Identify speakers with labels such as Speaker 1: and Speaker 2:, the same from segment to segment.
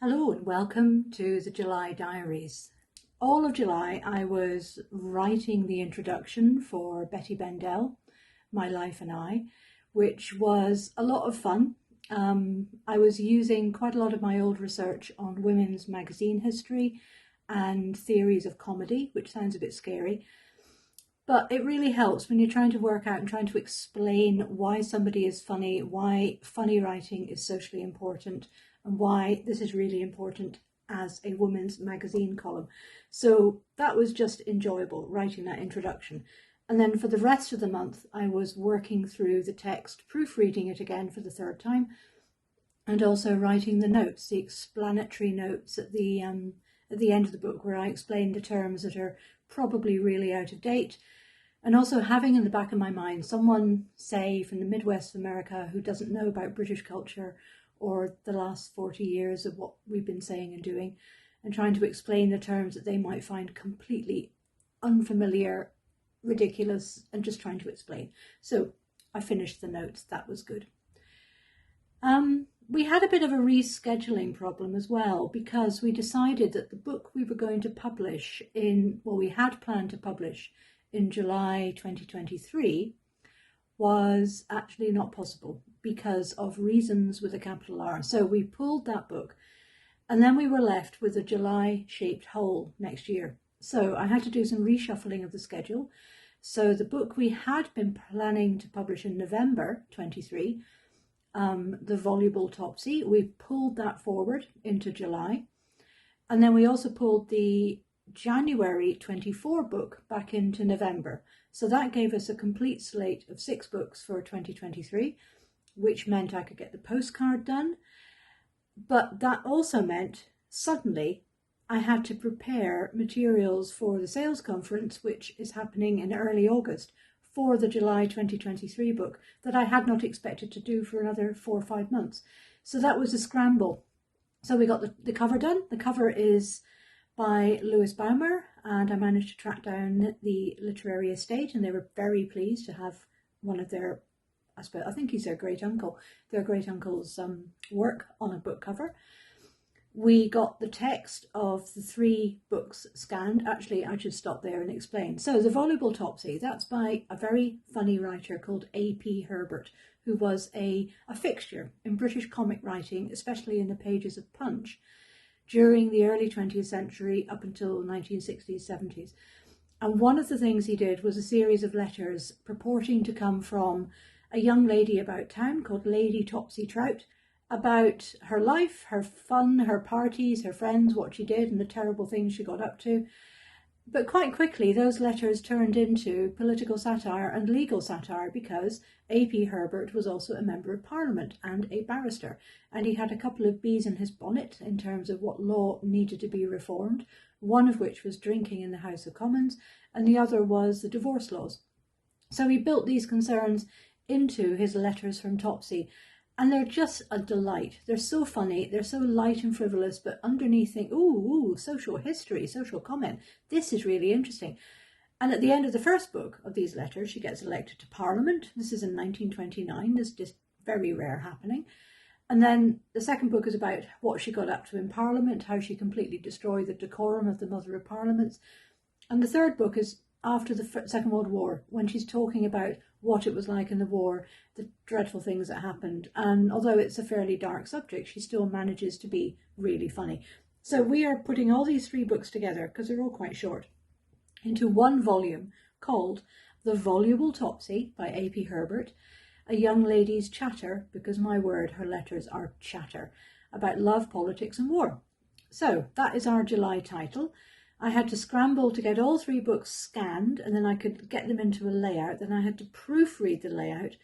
Speaker 1: Hello and welcome to the July Diaries. All of July I was writing the introduction for Betty Bendell, My Life and I, which was a lot of fun. I was using quite a lot of my old research on women's magazine history and theories of comedy, which sounds a bit scary, but it really helps when you're trying to work out and trying to explain why somebody is funny, why funny writing is socially important, and why this is really important as a women's magazine column. So that was just enjoyable, writing that introduction. And then for the rest of the month, I was working through the text, proofreading it again for the third time, and also writing the notes, the explanatory notes at the end of the book, where I explained the terms that are probably really out of date. And also having in the back of my mind someone, say, from the Midwest of America who doesn't know about British culture or the last 40 years of what we've been saying and doing, and trying to explain the terms that they might find completely unfamiliar, ridiculous, and just trying to explain. So I finished the notes. That was good. We had a bit of a rescheduling problem as well, because we decided that the book we were going to publish we had planned to publish in July 2023 was actually not possible because of reasons with a capital R. So we pulled that book, and then we were left with a July-shaped hole next year. So I had to do some reshuffling of the schedule. So the book we had been planning to publish in November 23, the Voluble Topsy, we pulled that forward into July. And then we also pulled the January 24 book back into November. So that gave us a complete slate of 6 books for 2023, which meant I could get the postcard done. But that also meant suddenly I had to prepare materials for the sales conference, which is happening in early August, for the July 2023 book that I had not expected to do for another 4 or 5 months. So that was a scramble. So we got the cover done. The cover is by Louis Baumer, and I managed to track down the literary estate, and they were very pleased to have one of their, I think he's their great uncle, their great uncle's work on a book cover. We got the text of the 3 books scanned. Actually, I should stop there and explain. So The Voluble Topsy, that's by a very funny writer called A.P. Herbert, who was a fixture in British comic writing, especially in the pages of Punch, during the early 20th century up until 1960s, 70s. And one of the things he did was a series of letters purporting to come from a young lady about town called Lady Topsy Trout, about her life, her fun, her parties, her friends, what she did and the terrible things she got up to. But quite quickly those letters turned into political satire and legal satire, because A.P. Herbert was also a member of Parliament and a barrister, and he had a couple of bees in his bonnet in terms of what law needed to be reformed, one of which was drinking in the House of Commons, and the other was the divorce laws. So he built these concerns into his letters from Topsy, and they're just a delight. They're so funny, they're so light and frivolous, but underneath think, ooh, social history, social comment. This is really interesting. And at the end of the first book of these letters, she gets elected to Parliament. This is in 1929. This is just very rare happening. And then the second book is about what she got up to in Parliament, how she completely destroyed the decorum of the Mother of Parliaments. And the third book is after the Second World War, when she's talking about what it was like in the war, the dreadful things that happened. And although it's a fairly dark subject, she still manages to be really funny. So we are putting all these 3 books together, because they're all quite short, into one volume called The Voluble Topsy by A.P. Herbert, a young lady's chatter, because my word, her letters are chatter, about love, politics and war. So that is our July title. I had to scramble to get all 3 books scanned, and then I could get them into a layout. Then I had to proofread the layout,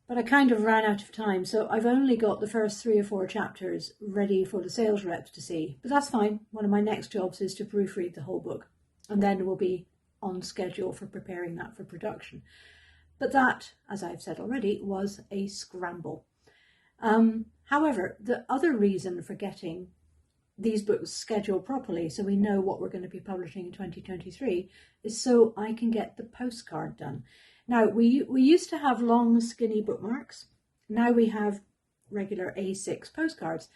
Speaker 1: but I kind of ran out of time. So I've only got the first 3 or 4 chapters ready for the sales reps to see, but that's fine. One of my next jobs is to proofread the whole book, and then we'll be on schedule for preparing that for production. But that, as I've said already, was a scramble. However, the other reason for getting these books scheduled properly, so we know what we're going to be publishing in 2023, is so I can get the postcard done. Now, we used to have long, skinny bookmarks. Now we have regular A6 postcards.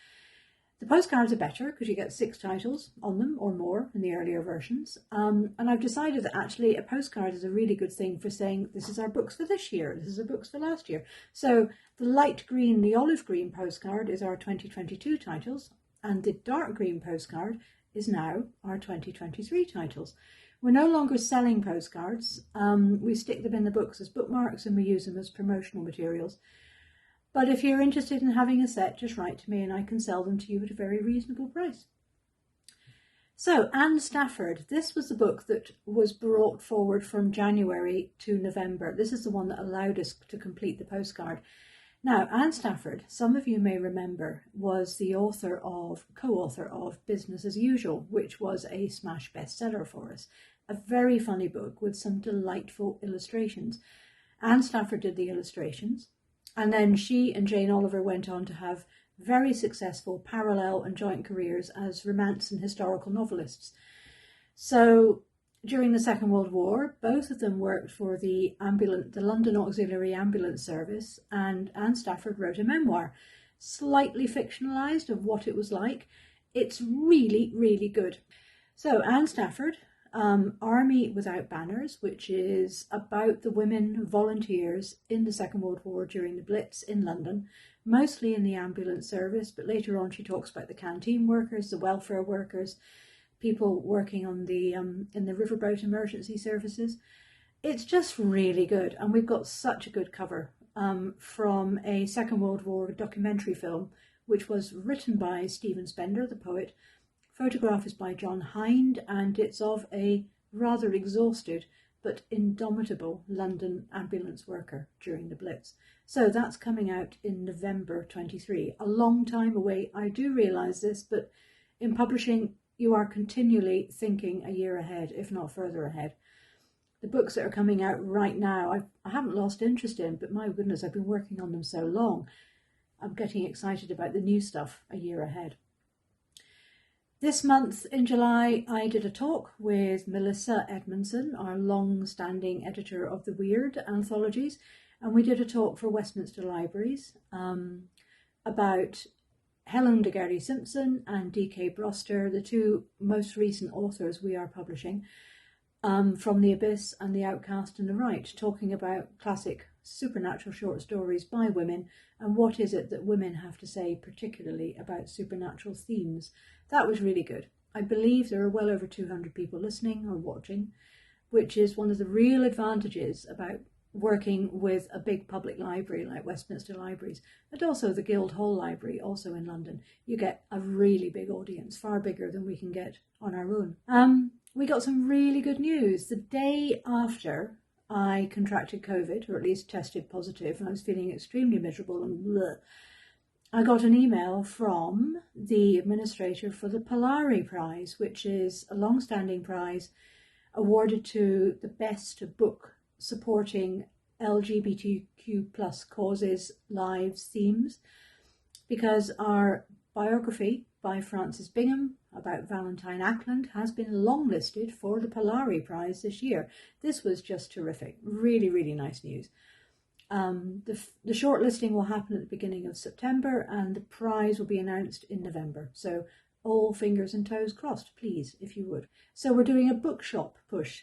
Speaker 1: The postcards are better because you get 6 titles on them or more in the earlier versions. And I've decided that actually a postcard is a really good thing for saying, this is our books for this year, this is our books for last year. So the light green, the olive green postcard is our 2022 titles, and the dark green postcard is now our 2023 titles. We're no longer selling postcards. We stick them in the books as bookmarks and we use them as promotional materials. But if you're interested in having a set, just write to me and I can sell them to you at a very reasonable price. So, Anne Stafford. This was the book that was brought forward from January to November. This is the one that allowed us to complete the postcard. Now, Anne Stafford, some of you may remember, was the co-author of Business as Usual, which was a smash bestseller for us. A very funny book with some delightful illustrations. Anne Stafford did the illustrations. And then she and Jane Oliver went on to have very successful parallel and joint careers as romance and historical novelists. So during the Second World War, both of them worked for the London Auxiliary Ambulance Service, and Anne Stafford wrote a memoir, slightly fictionalised, of what it was like. It's really, really good. So Anne Stafford, Army Without Banners, which is about the women volunteers in the Second World War during the Blitz in London, mostly in the ambulance service, but later on she talks about the canteen workers, the welfare workers, people working on the in the riverboat emergency services. It's just really good, and we've got such a good cover from a Second World War documentary film, which was written by Stephen Spender, the poet. Photograph is by John Hind, and it's of a rather exhausted but indomitable London ambulance worker during the Blitz. So that's coming out in November 23. A long time away, I do realise this, but in publishing you are continually thinking a year ahead, if not further ahead. The books that are coming out right now, I haven't lost interest in, but my goodness, I've been working on them so long. I'm getting excited about the new stuff a year ahead. This month in July, I did a talk with Melissa Edmondson, our long-standing editor of the Weird anthologies, and we did a talk for Westminster Libraries about Helen de Gary Simpson and D.K. Broster, the two most recent authors we are publishing, from The Abyss and The Outcast and the Right, talking about classic supernatural short stories by women and what is it that women have to say particularly about supernatural themes. That was really good. I believe there are well over 200 people listening or watching, which is one of the real advantages about working with a big public library like Westminster Libraries, and also the Guildhall Library, also in London. You get a really big audience, far bigger than we can get on our own. We got some really good news. The day after I contracted COVID, or at least tested positive, and I was feeling extremely miserable and bleh, I got an email from the administrator for the Polari Prize, which is a long-standing prize awarded to the best book supporting LGBTQ plus causes, lives, themes, because our biography by Frances Bingham about Valentine Ackland has been longlisted for the Polari Prize this year. This was just terrific. Really, really nice news. The shortlisting will happen at the beginning of September and the prize will be announced in November. So all fingers and toes crossed, please, if you would. So we're doing a bookshop push.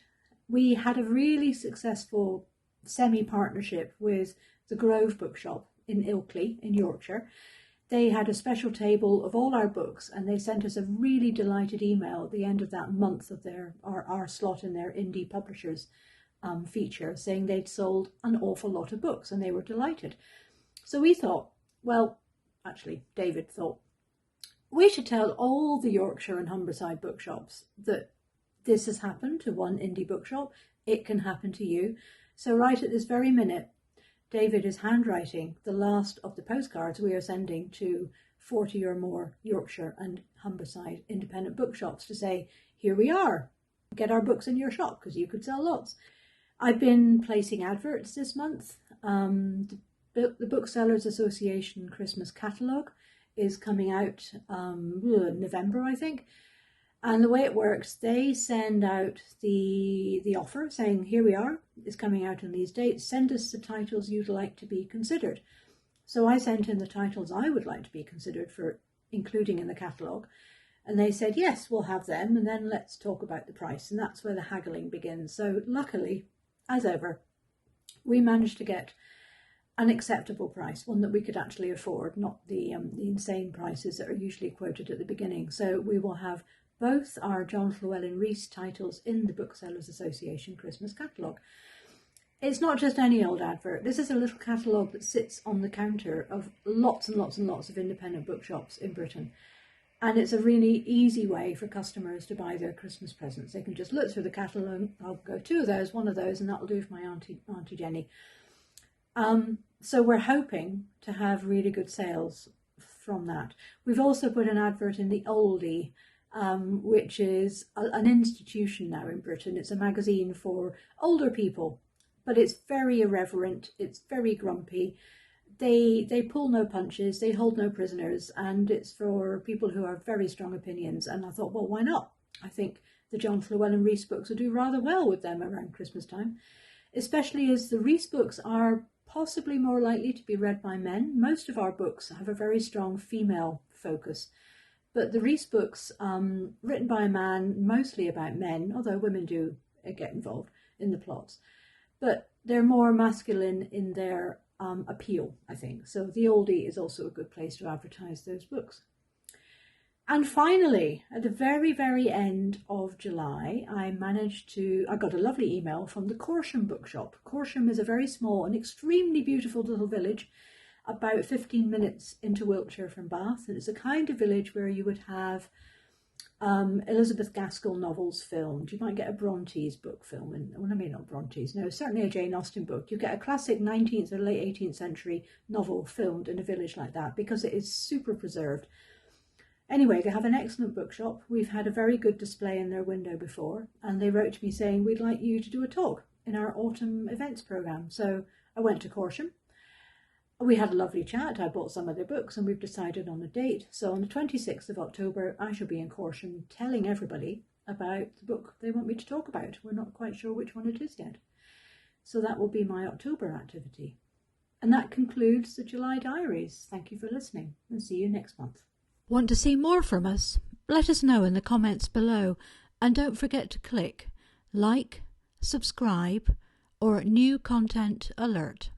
Speaker 1: We had a really successful semi-partnership with the Grove Bookshop in Ilkley in Yorkshire. They had a special table of all our books and they sent us a really delighted email at the end of that month of our slot in their indie publishers feature, saying they'd sold an awful lot of books and they were delighted. So we thought, well, actually David thought, we should tell all the Yorkshire and Humberside bookshops that this has happened to one indie bookshop. It can happen to you. So right at this very minute, David is handwriting the last of the postcards we are sending to 40 or more Yorkshire and Humberside independent bookshops to say, here we are, get our books in your shop because you could sell lots. I've been placing adverts this month. The Booksellers Association Christmas catalogue is coming out November, I think. And the way it works, they send out the offer saying, here we are, it's coming out on these dates, send us the titles you'd like to be considered. So I sent in the titles I would like to be considered for including in the catalogue. And they said, yes, we'll have them, and then let's talk about the price. And that's where the haggling begins. So luckily, as ever, we managed to get an acceptable price, one that we could actually afford, not the insane prices that are usually quoted at the beginning. So we will have both our John Llewelyn Rhys titles in the Booksellers Association Christmas catalogue. It's not just any old advert. This is a little catalogue that sits on the counter of lots and lots and lots of independent bookshops in Britain. And it's a really easy way for customers to buy their Christmas presents. They can just look through the catalogue. I'll go 2 of those, 1 of those, and that'll do for my Auntie Jenny. So we're hoping to have really good sales from that. We've also put an advert in the Oldie, which is an institution now in Britain. It's a magazine for older people, but it's very irreverent. It's very grumpy. They pull no punches, they hold no prisoners, and it's for people who have very strong opinions. And I thought, well, why not? I think the John Llewelyn Rhys books will do rather well with them around Christmas time, especially as the Rhys books are possibly more likely to be read by men. Most of our books have a very strong female focus, but the Rhys books, written by a man, mostly about men, although women do get involved in the plots, but they're more masculine in their appeal, I think. So the Oldie is also a good place to advertise those books. And finally, at the very, very end of July, I got a lovely email from the Corsham bookshop. Corsham is a very small and extremely beautiful little village, about 15 minutes into Wiltshire from Bath. And it's a kind of village where you would have Elizabeth Gaskell novels filmed. You might get a Bronte's book film, not Bronte's, no, certainly a Jane Austen book. You get a classic 19th or late 18th century novel filmed in a village like that because it is super preserved. Anyway, they have an excellent bookshop. We've had a very good display in their window before, and they wrote to me saying, we'd like you to do a talk in our autumn events programme. So I went to Corsham. We had a lovely chat. I bought some of their books and we've decided on a date. So on the 26th of October, I shall be in Corsham telling everybody about the book they want me to talk about. We're not quite sure which one it is yet. So that will be my October activity. And that concludes the July Diaries. Thank you for listening and see you next month.
Speaker 2: Want to see more from us? Let us know in the comments below, and don't forget to click like, subscribe, or new content alert.